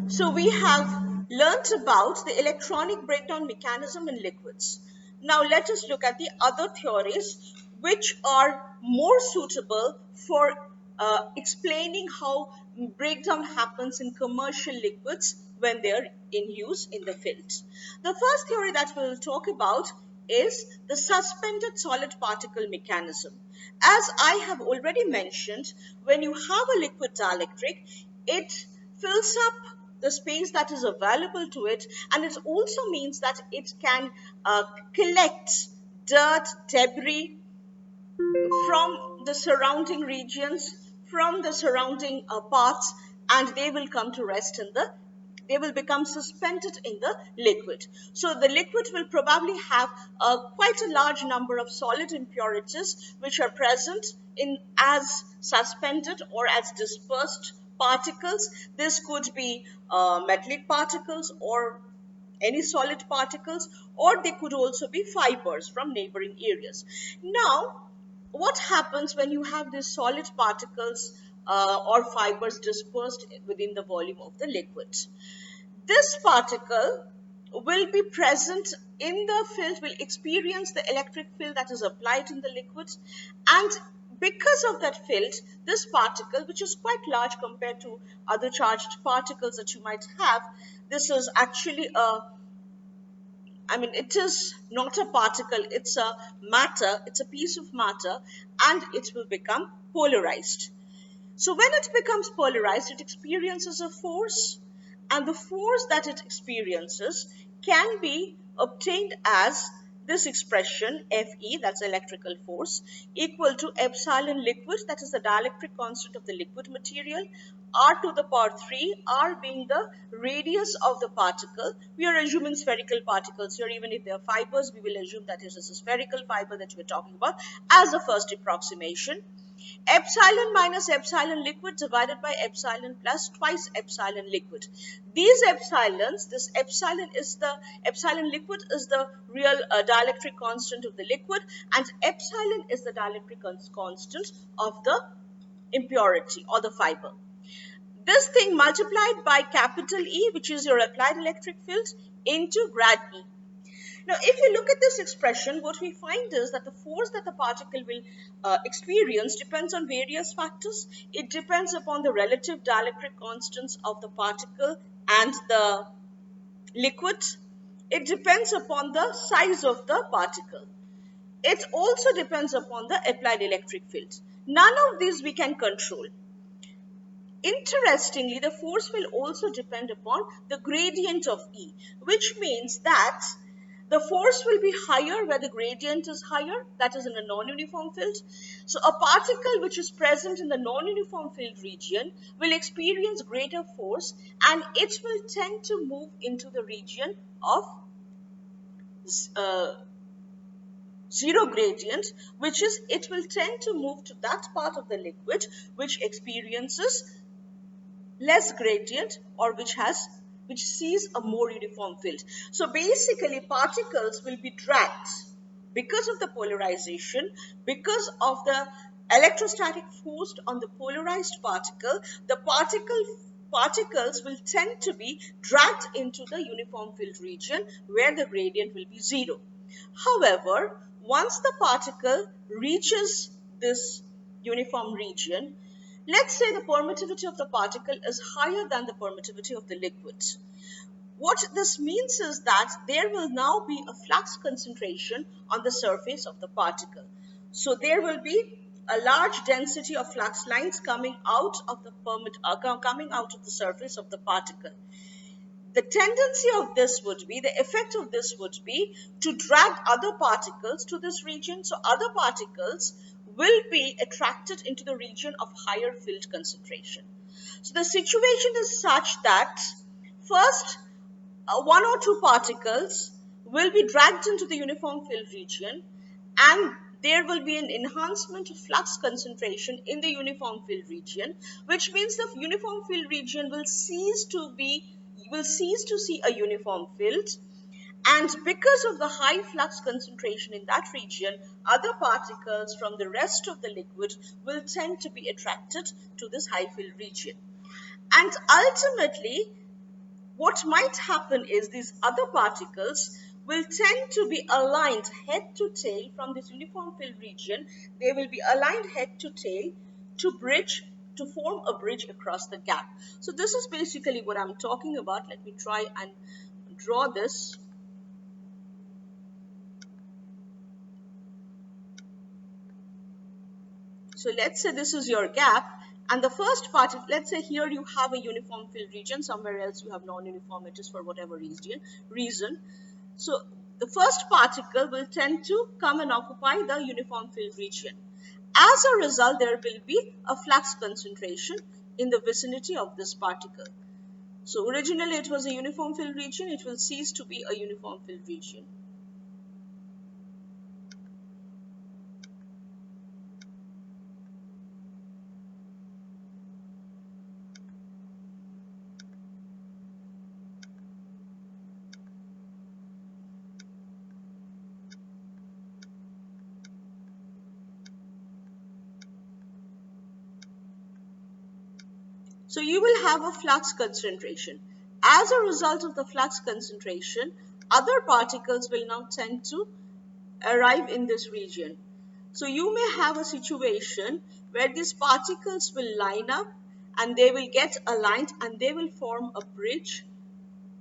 So we have learnt about the electronic breakdown mechanism in liquids. Now let us look at the other theories which are more suitable for explaining how breakdown happens in commercial liquids when they are in use in the field. The first theory that we will talk about is the suspended solid particle mechanism. As I have already mentioned, when you have a liquid dielectric, it fills up the space that is available to it, and it also means that it can collect dirt, debris from the surrounding regions, from the surrounding parts, and they will come to rest in the they will become suspended in the liquid. So the liquid will probably have quite a large number of solid impurities which are present in as suspended or as dispersed particles. This could be metallic particles or any solid particles, or they could also be fibers from neighboring areas. Now, what happens when you have these solid particles or fibers dispersed within the volume of the liquid? This particle will be present in the field, will experience the electric field that is applied in the liquid, and because of that field, this particle, which is quite large compared to other charged particles that you might have, this is actually it is not a particle, it's a matter, it's a piece of matter, and it will become polarized. So when it becomes polarized, it experiences a force, and the force that it experiences can be obtained as this expression Fe, that's electrical force, equal to epsilon liquid, that is the dielectric constant of the liquid material, r to the power 3, r being the radius of the particle. We are assuming spherical particles here. Even if they are fibers, we will assume that it is a spherical fiber that we are talking about as a first approximation. Epsilon minus epsilon liquid divided by epsilon plus twice epsilon liquid. These epsilons, this epsilon liquid is the real dielectric constant of the liquid, and epsilon is the dielectric constant of the impurity or the fiber. This thing multiplied by capital E, which is your applied electric field, into grad E. Now, if you look at this expression, what we find is that the force that the particle will experience depends on various factors. It depends upon the relative dielectric constants of the particle and the liquid. It depends upon the size of the particle. It also depends upon the applied electric field. None of these we can control. Interestingly, the force will also depend upon the gradient of E, which means that the force will be higher where the gradient is higher, that is in a non-uniform field. So a particle which is present in the non-uniform field region will experience greater force, and it will tend to move into the region of zero gradient, which is it will tend to move to that part of the liquid which experiences less gradient or which sees a more uniform field. So basically particles will be dragged because of the polarization, because of the electrostatic force on the polarized particle. The particles will tend to be dragged into the uniform field region where the gradient will be zero. However, once the particle reaches this uniform region, let's say the permittivity of the particle is higher than the permittivity of the liquid. What this means is that there will now be a flux concentration on the surface of the particle. So there will be a large density of flux lines coming out of the surface of the particle. The tendency of this would be, the effect of this would be to drag other particles to this region. So other particles will be attracted into the region of higher field concentration. So the situation is such that first one or two particles will be dragged into the uniform field region, and there will be an enhancement of flux concentration in the uniform field region, which means the uniform field region will cease to see a uniform field, and because of the high flux concentration in that region, other particles from the rest of the liquid will tend to be attracted to this high field region. And ultimately, what might happen is these other particles will tend to be aligned head to tail from this uniform field region. They will be aligned head to tail to form a bridge across the gap. So this is basically what I'm talking about. Let me try and draw this. So let's say this is your gap, and the first part, let's say here you have a uniform field region, somewhere else you have non-uniformities for whatever reason. So the first particle will tend to come and occupy the uniform field region. As a result, there will be a flux concentration in the vicinity of this particle. So originally it was a uniform field region, it will cease to be a uniform field region. So you will have a flux concentration. As a result of the flux concentration, other particles will now tend to arrive in this region. So you may have a situation where these particles will line up and they will get aligned and they will form a bridge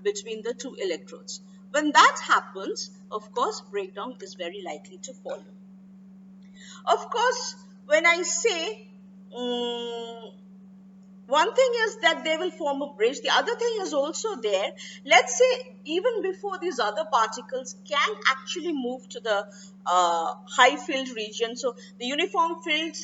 between the two electrodes. When that happens, of course, breakdown is very likely to follow. Of course, when I say one thing is that they will form a bridge. The other thing is also there. Let's say even before these other particles can actually move to the high field region. So the uniform field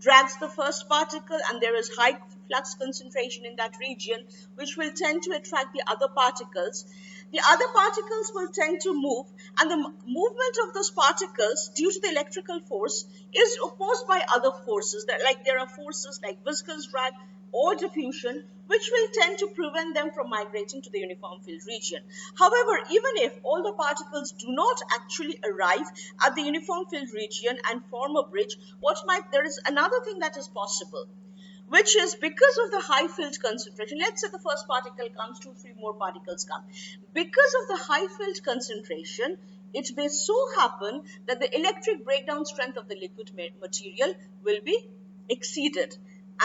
drags the first particle and there is high flux concentration in that region, which will tend to attract the other particles. The other particles will tend to move, and the movement of those particles due to the electrical force is opposed by other forces. There are forces like viscous drag or diffusion, which will tend to prevent them from migrating to the uniform field region. However, even if all the particles do not actually arrive at the uniform field region and form a bridge, there is another thing that is possible, which is because of the high field concentration. Let's say the first particle comes, 2-3 more particles come. Because of the high field concentration, it may so happen that the electric breakdown strength of the liquid material will be exceeded.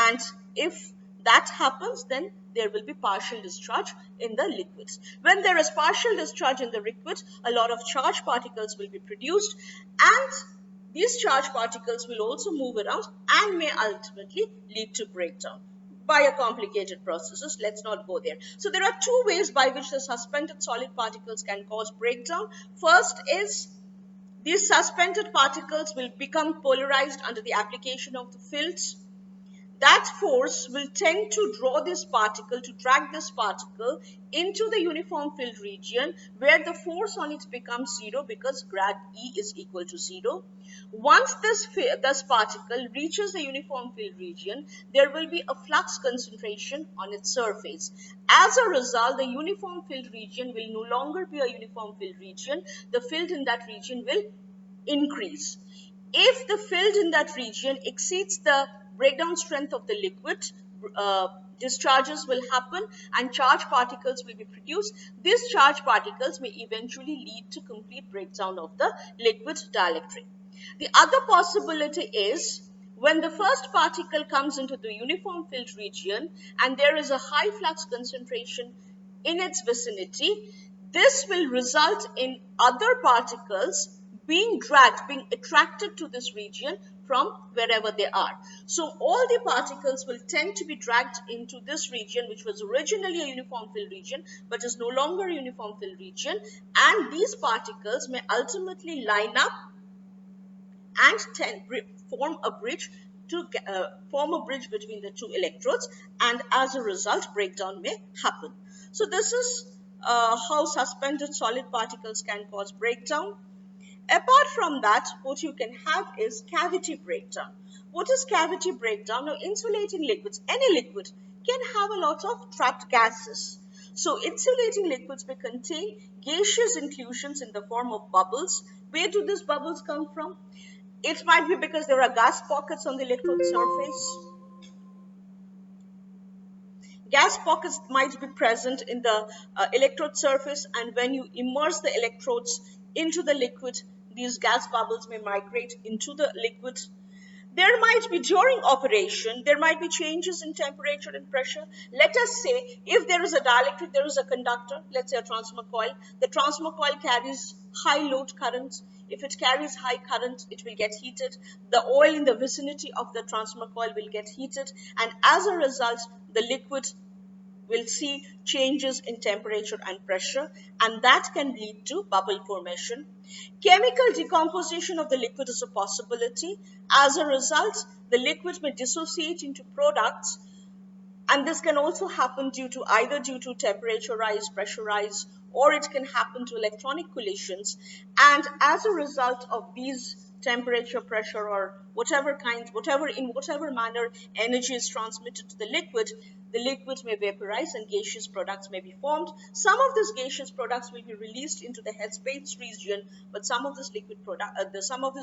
And if that happens, then there will be partial discharge in the liquids. When there is partial discharge in the liquid, a lot of charged particles will be produced, and these charged particles will also move around and may ultimately lead to breakdown by a complicated processes. Let's not go there. So there are two ways by which the suspended solid particles can cause breakdown. First is these suspended particles will become polarized under the application of the fields. That force will tend to draw this particle, to drag this particle into the uniform field region, where the force on it becomes zero because grad E is equal to 0. Once this particle reaches the uniform field region, there will be a flux concentration on its surface. As a result, the uniform field region will no longer be a uniform field region. The field in that region will increase. If the field in that region exceeds the breakdown strength of the liquid, discharges will happen and charged particles will be produced. These charged particles may eventually lead to complete breakdown of the liquid dielectric. The other possibility is when the first particle comes into the uniform field region and there is a high flux concentration in its vicinity, this will result in other particles being dragged, being attracted to this region from wherever they are. So all the particles will tend to be dragged into this region, which was originally a uniform field region, but is no longer a uniform field region. And these particles may ultimately line up and form a bridge between the two electrodes, and as a result, breakdown may happen. So this is how suspended solid particles can cause breakdown. Apart from that, what you can have is cavity breakdown. What is cavity breakdown? Now, insulating liquids, any liquid, can have a lot of trapped gases. So, insulating liquids may contain gaseous inclusions in the form of bubbles. Where do these bubbles come from? It might be because there are gas pockets on the electrode surface. Gas pockets might be present in the electrode surface, and when you immerse the electrodes into the liquid, these gas bubbles may migrate into the liquid. There might be, during operation, there might be changes in temperature and pressure. Let us say if there is a dielectric, there is a conductor, let's say a transformer coil. The transformer coil carries high load currents. If it carries high current, it will get heated. The oil in the vicinity of the transformer coil will get heated, and as a result, the liquid will see changes in temperature and pressure, and that can lead to bubble formation. Chemical decomposition of the liquid is a possibility. As a result, the liquid may dissociate into products, and this can also happen due to temperature rise, pressure rise, or it can happen to electronic collisions. And as a result of these temperature, pressure, or in whatever manner energy is transmitted to the liquid may vaporize and gaseous products may be formed. Some of these gaseous products will be released into the headspace region, but some of these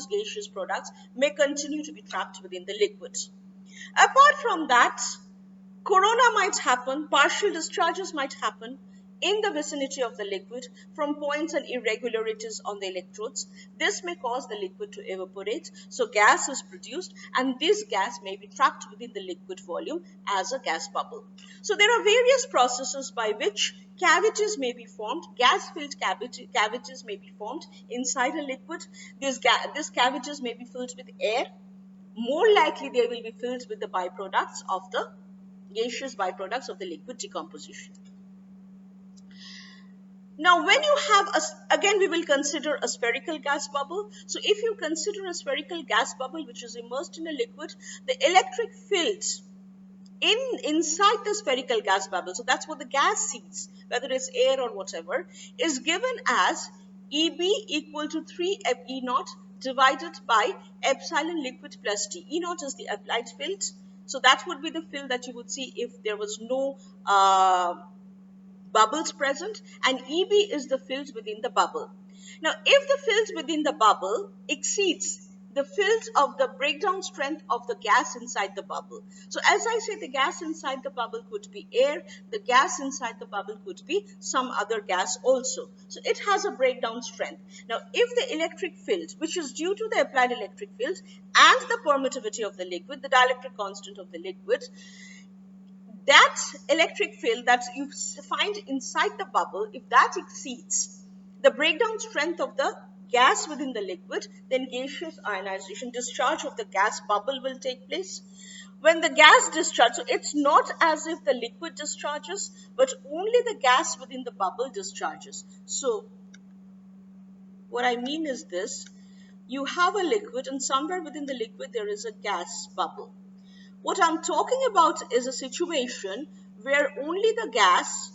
gaseous products may continue to be trapped within the liquid. Apart from that, corona might happen, partial discharges might happen in the vicinity of the liquid from points and irregularities on the electrodes. This may cause the liquid to evaporate, so gas is produced, and this gas may be trapped within the liquid volume as a gas bubble. So there are various processes by which cavities may be formed, gas-filled cavities may be formed inside a liquid. These cavities may be filled with air. More likely they will be filled with the gaseous byproducts of the liquid decomposition. Now, when you have, again we will consider a spherical gas bubble. So if you consider a spherical gas bubble which is immersed in a liquid, the electric field inside the spherical gas bubble, so that's what the gas sees, whether it's air or whatever, is given as EB equal to 3 E naught divided by epsilon liquid plus T. E naught is the applied field. So that would be the field that you would see if there was no bubbles present, and EB is the field within the bubble. Now, if the field within the bubble exceeds the field of the breakdown strength of the gas inside the bubble. So as I said, the gas inside the bubble could be air, the gas inside the bubble could be some other gas also. So it has a breakdown strength. Now, if the electric field, which is due to the applied electric field and the permittivity of the liquid, the dielectric constant of the liquid, that electric field that you find inside the bubble, if that exceeds the breakdown strength of the gas within the liquid, then gaseous ionization, discharge of the gas bubble will take place. When the gas discharges, so it's not as if the liquid discharges, but only the gas within the bubble discharges. So what I mean is this: you have a liquid, and somewhere within the liquid there is a gas bubble. What I'm talking about is a situation where only the gas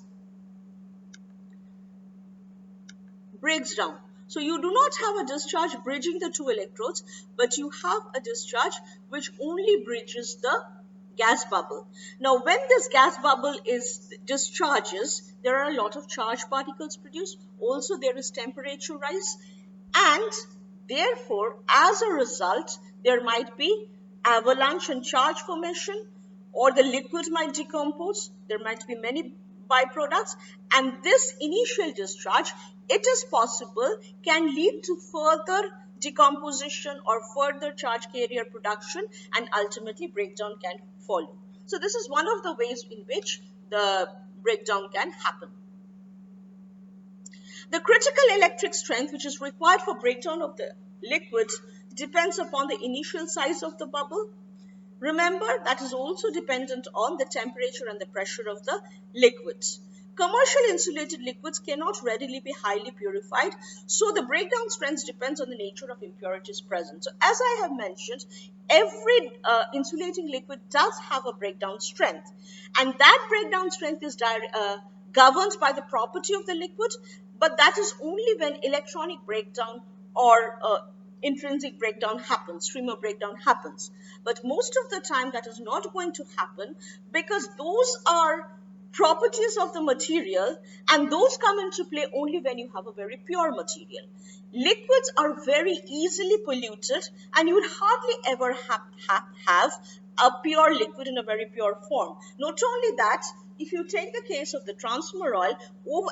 breaks down. So you do not have a discharge bridging the two electrodes, but you have a discharge which only bridges the gas bubble. Now, when this gas bubble discharges, there are a lot of charged particles produced. Also, there is temperature rise, and therefore, as a result, there might be avalanche and charge formation, or the liquid might decompose. There might be many byproducts, and this initial discharge, it is possible, can lead to further decomposition or further charge carrier production, and ultimately breakdown can follow. So this is one of the ways in which the breakdown can happen. The critical electric strength which is required for breakdown of the liquids depends upon the initial size of the bubble. Remember, that is also dependent on the temperature and the pressure of the liquids. Commercial insulated liquids cannot readily be highly purified, so the breakdown strength depends on the nature of impurities present. So as I have mentioned, every insulating liquid does have a breakdown strength, and that breakdown strength is governed by the property of the liquid, but that is only when electronic breakdown or intrinsic breakdown happens, streamer breakdown happens. But most of the time that is not going to happen, because those are properties of the material, and those come into play only when you have a very pure material. Liquids are very easily polluted, and you would hardly ever have a pure liquid in a very pure form. Not only that, if you take the case of the transformer oil,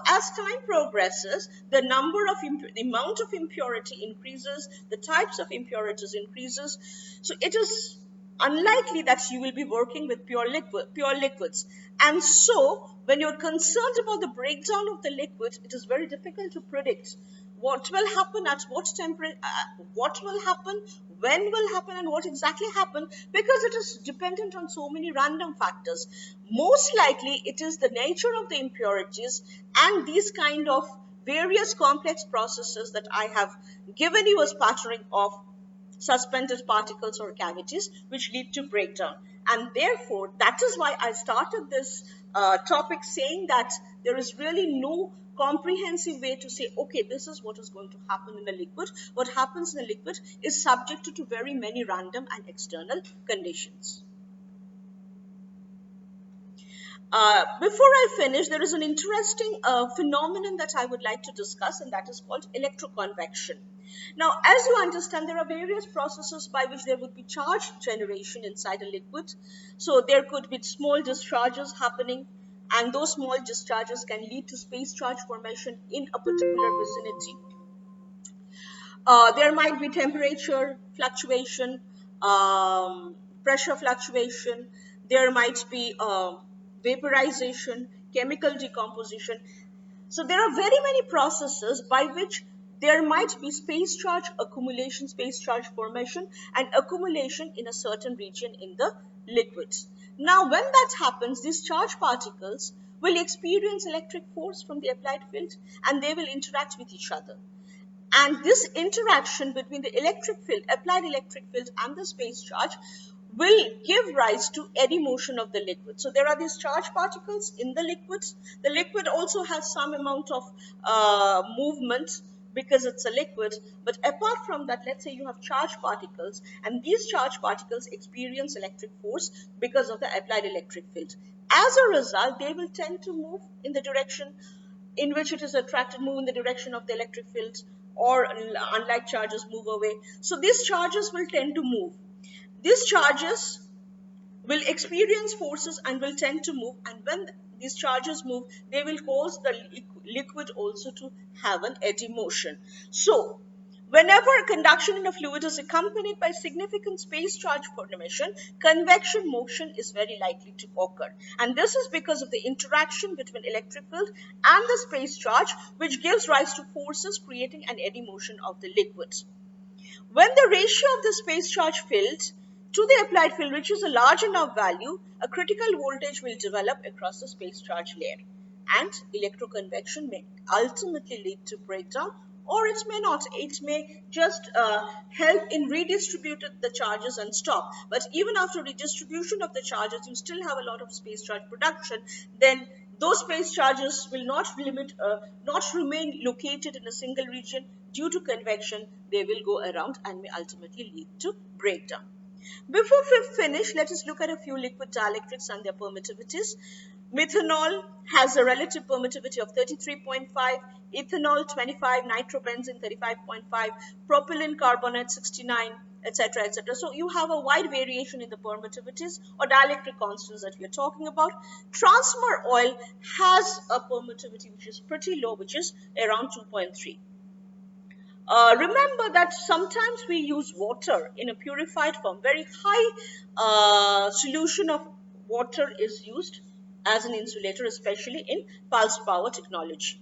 as time progresses, the the amount of impurity increases, the types of impurities increases. So it is unlikely that you will be working with pure liquids. And so when you're concerned about the breakdown of the liquid, it is very difficult to predict what will happen at what temperature, what will happen, when will happen, and what exactly happened, because it is dependent on so many random factors. Most likely it is the nature of the impurities and these kind of various complex processes that I have given you as patterning of suspended particles or cavities which lead to breakdown. And therefore, that is why I started this topic saying that there is really no comprehensive way to say, okay, this is what is going to happen in the liquid. What happens in the liquid is subject to very many random and external conditions. Before I finish, there is an interesting phenomenon that I would like to discuss, and that is called electroconvection. Now, as you understand, there are various processes by which there would be charge generation inside a liquid. So there could be small discharges happening, and those small discharges can lead to space charge formation in a particular vicinity. There might be temperature fluctuation, pressure fluctuation, there might be vaporization, chemical decomposition. So there are very many processes by which there might be space charge accumulation, space charge formation, and accumulation in a certain region in the liquids. Now, when that happens, these charged particles will experience electric force from the applied field, and they will interact with each other. And this interaction between the electric field, applied electric field, and the space charge will give rise to eddy motion of the liquid. So there are these charged particles in the liquids. The liquid also has some amount of movement because it's a liquid. But apart from that, let's say you have charged particles, and these charged particles experience electric force because of the applied electric field. As a result, they will tend to move in the direction in which it is attracted, move in the direction of the electric field, or unlike charges, move away. So these charges will tend to move. These charges will experience forces and will tend to move, and when these charges move, they will cause the liquid also to have an eddy motion. So whenever conduction in a fluid is accompanied by significant space charge formation, convection motion is very likely to occur. And this is because of the interaction between electric field and the space charge, which gives rise to forces creating an eddy motion of the liquid. When the ratio of the space charge field to the applied field reaches a large enough value, a critical voltage will develop across the space charge layer. And electroconvection may ultimately lead to breakdown, or it may not. It may just help in redistributing the charges and stop. But even after redistribution of the charges, you still have a lot of space charge production. Then those space charges will not remain located in a single region. Due to convection, they will go around and may ultimately lead to breakdown. Before we finish, let us look at a few liquid dielectrics and their permittivities. Methanol has a relative permittivity of 33.5, ethanol 25, nitrobenzene 35.5, propylene carbonate 69, etc., etc. So you have a wide variation in the permittivities or dielectric constants that we are talking about. Transformer oil has a permittivity which is pretty low, which is around 2.3. Remember that sometimes we use water in a purified form. Very high solution of water is used as an insulator, especially in pulsed power technology.